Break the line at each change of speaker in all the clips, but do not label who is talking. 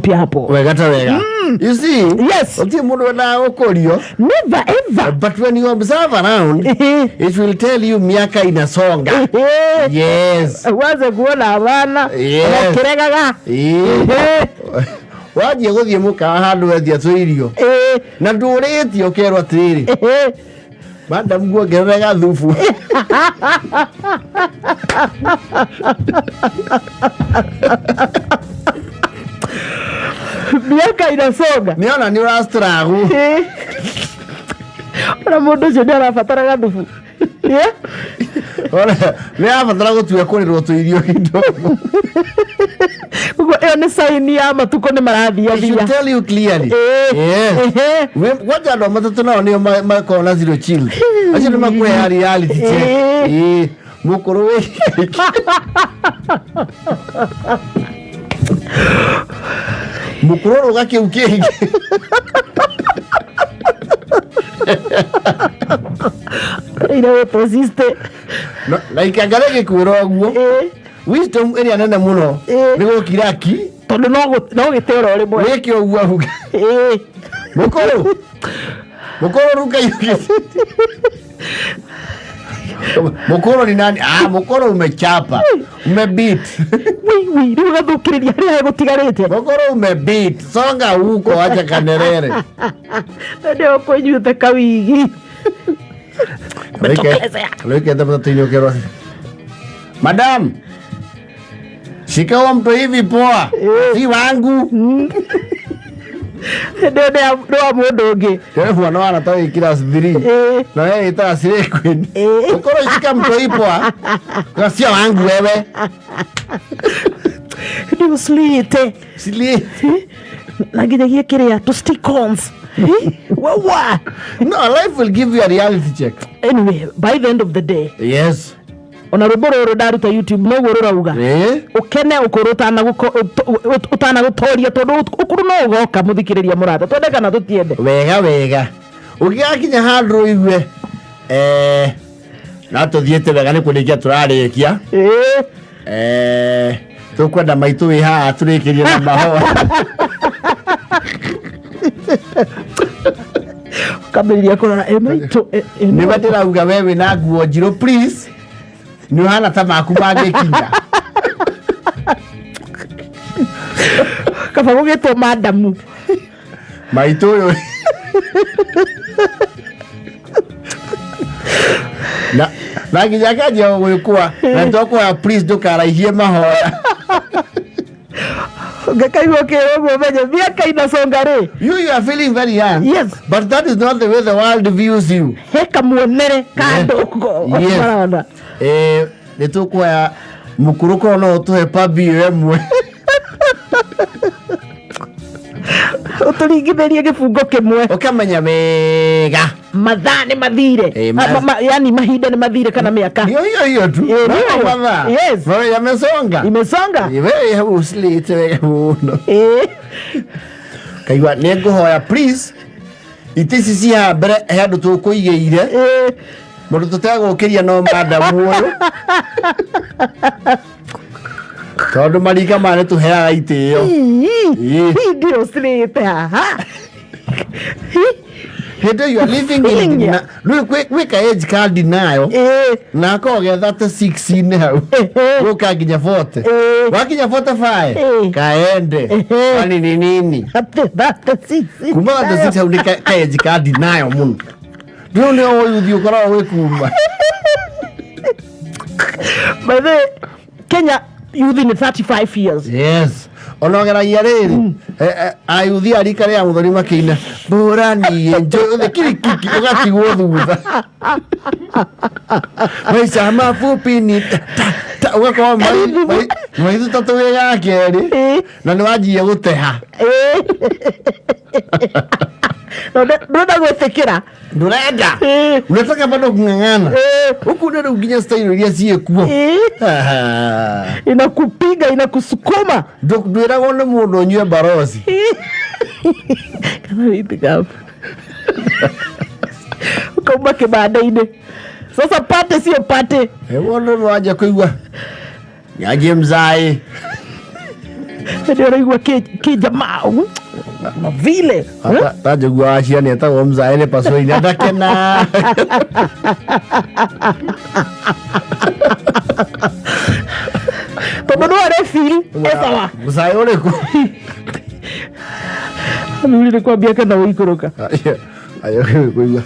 mpya hapo.
Wega ta wega. You see?
Yes.
Oti mundu na okorio.
Never ever.
But when you observe around, it will tell you miaka inasonga. Yes.
Waze kuona abana.
Yes.
Kiregaga.
Waje guthie muka handu wendia twirio. Na ndurĩtio kerwa tiri. Madam guongerera thufu.
Miaka inasonga.
Niona ni urastragu.
Ora mundu ucio ndarabatara thufu.
Ora ni abatara gutue kurirwo twirio kidogo.
Ugo ene saini ya matuko ni marathia
thia. I should tell you clearly. Yes. What ando matatu nao ni makona zero chill. Acha ni makwe ya reality check. Mukuru we. Mukuru rugake ukenge.
Ina persiste.
Like agarege kuroguo. Wisdom area nene muno. Nigo kiraki.
Tondu no gitero rimwe.
Weke ogua huga. Mukuru. Mukuru ruka yuki. Mukuru ni nani? Mukuru umechapa. Umebeat.
Wi, ruga thukiriria ria gutigarite. Mukuru
umebeat. Songa huko acha kanerere.
Ndio kunyuta kawigi.
Leke tabata tinyo kero. Madam. Shika wa mto hivi poa. Si wangu.
Ndio mundu ungi.
Ndio wana wana tawi class 3. Na yeye ita sire queen. Ukoro shika mto hivi poa. Kwa sio wangu wewe.
Ndio slite.
Slite.
Nagidagia kiria to stick ons. What?
No, life will give you a reality check.
Anyway, by the end of the day.
Yes.
Ona ruboro daruta YouTube no gurura uga. Ukene ukuruta na utana gutoria tondu ukuru no ugoka muthikiriria murata. Twende kana tutiende.
Wega. Ugiakinya handru igwe. Na tuthiete wega ni kundikia turarikia. Tukwenda maitu wi haha turikirie na mahoa.
Kabiriria kurora maitu.
Ni batira uga wewe na nguo njiro please. Ni hana tamaku magikinya.
Kaba gugitwo madamu.
Maitu yo. Na nginya ndio gwikwa na tokwa please ndukaraihie mahoya.
Gakaigwo kirogo menye miaka inasonga ri.
You are feeling very young.
Yes.
But that is not the way the world views you.
Heka muonere kandogo.
Yes. Nitukwa Mukuru ko no tuhe pabi emwe.
Uturingitherie gifungo kimwe.
Ukamenya wega.
Mathane mathire. Yani mahinda ni mathire kana miaka.
Hiyo tu.
Yes.
Wewe yamesonga.
Imesonga.
Wewe usilite wega muno. Kaigwa nenguhoya please. Itisi cia mbere handu tukuigeire. Mundu tutagũkiria no madamu uyu. Tondu marika mane tuheaga itio.
Ndio slite haha.
Hede you are living in we ka age card nayo. Na ko getha 16 hau. Uka kinya 40. Wakinya 45. Kaende. Ani nini?
Hata sisi.
Kumba ndo sisi ka age card nayo muno. Ndio ndio uthi ukora wekuma.
But Kenya youth in 35 years.
Yes. Onogera yariri. Ayuthi arika ria muthoni makina. Burani enjo the kirikiki ugatigwo thutha. Maisha mafupi ni ugakoma mai tatu wega keri. Na ni wajia guteha. Ndurenda gwetekera. Ndurenda. Unataka bado kung'ang'ana. Huku ndio unginya style iria cie kuo.
Inakupiga, inakusukuma.
Ndwira gone mundu nywe barozi.
Kana vipi Ukoma kibanda-ini. Sasa pate sio pate.
Wono waje kuigwa. Nyaje mzai.
ndio raigwa ki jamaa vile
taje guachia ni hata wamza ile paso inadake na
todo refil esawa
msayo ko
nuli kwa biaka na uikoroka
ayo kuiga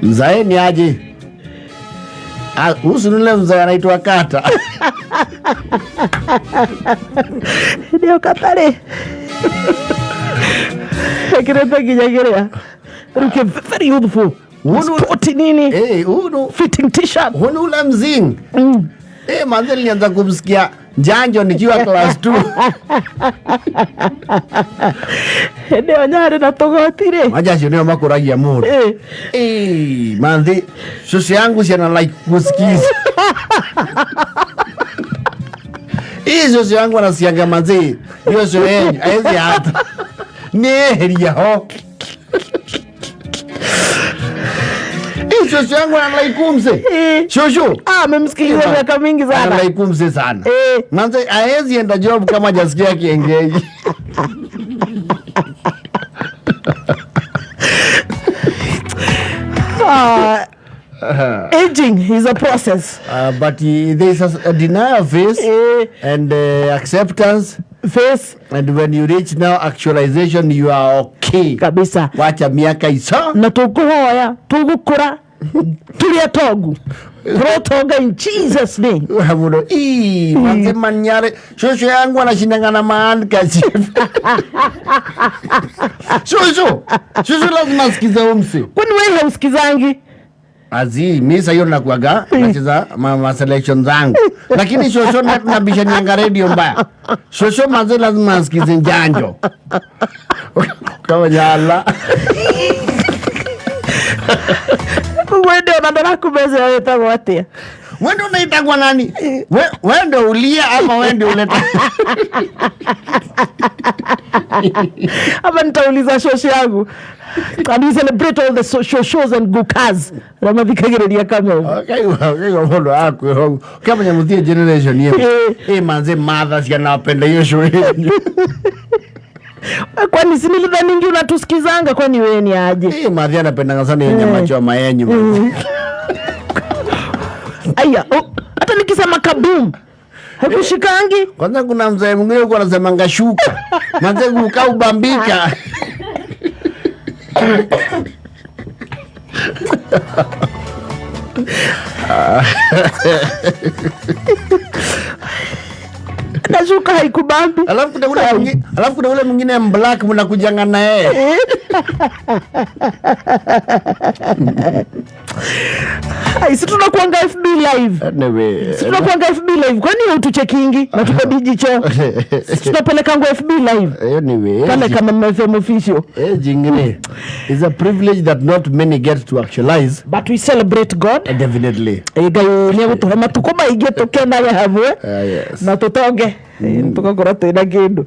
mzae ni aje usunule mzae anaitwa Kata
ndio Katare kireta kijagerea ruke very youthful sport nini fitting t-shirt
ule mzing manze nilianza kumsikia Njanjo nikiwa class 2
ndio nyare na togotire
maja sio makuragia mundu manze sisi yangu siana like kusikiza sisi yangu anasianga manze hiyo sio yeye aezi hata neheria ho shosho yangu analaikumse shosho
amemsikiliza miaka mingi sana
analaikumse sana manze aezi enda job kama jasikia kiengeji
aging is a process
but there is a denial phase and acceptance
phase,
and when you reach now actualization you are okay
kabisa.
Wacha miaka isa
na tukuhoya tugukura tulia togu rotoga in Jesus name
hamuno manze manyare shosho yangu anashindana maand kazi shosho lazima sikiza umsi
kwani wewe hausikizangi
azi misa hiyo nakuaga nacheza ma selection zangu lakini shosho nabisha nyanga radio mbaya shosho manze lazima sikize Njanjo kama nyala
wende unadara kumeze yetagwa atia
wende unaitagwa nani wende ulia ama wende uleta
ama nitauliza shosho yangu and we celebrate all the social shows and gukas ramavikagireria kama
okay ngono ako kama nyamutie generation yeye manze mother sianapenda hiyo show yenu
kwani sinilidha ningi unatusikizanga kwani wewe ni aje
madhi anapenda sana yenye macho mayenyu
aya hata nikisema kabum hakushikangi
kwanza kuna mzee mwingine yuko anasema ngashuka manze kukaa ubambika
nashuka haikubambi
alafu kuna ule mwingine black mnakujanga na yeye
si tunakuanga FB live si tunakuanga FB live kwani hautuchekingi na tuko digital tunapelekanga FB live
anyway
kama FM official
jingine is a privilege that not many get to actualize
but we celebrate God
definitely
gai ni gutuhema tukoma ingi tukena we hamwe
yes
na tutonge tukagora twina kindu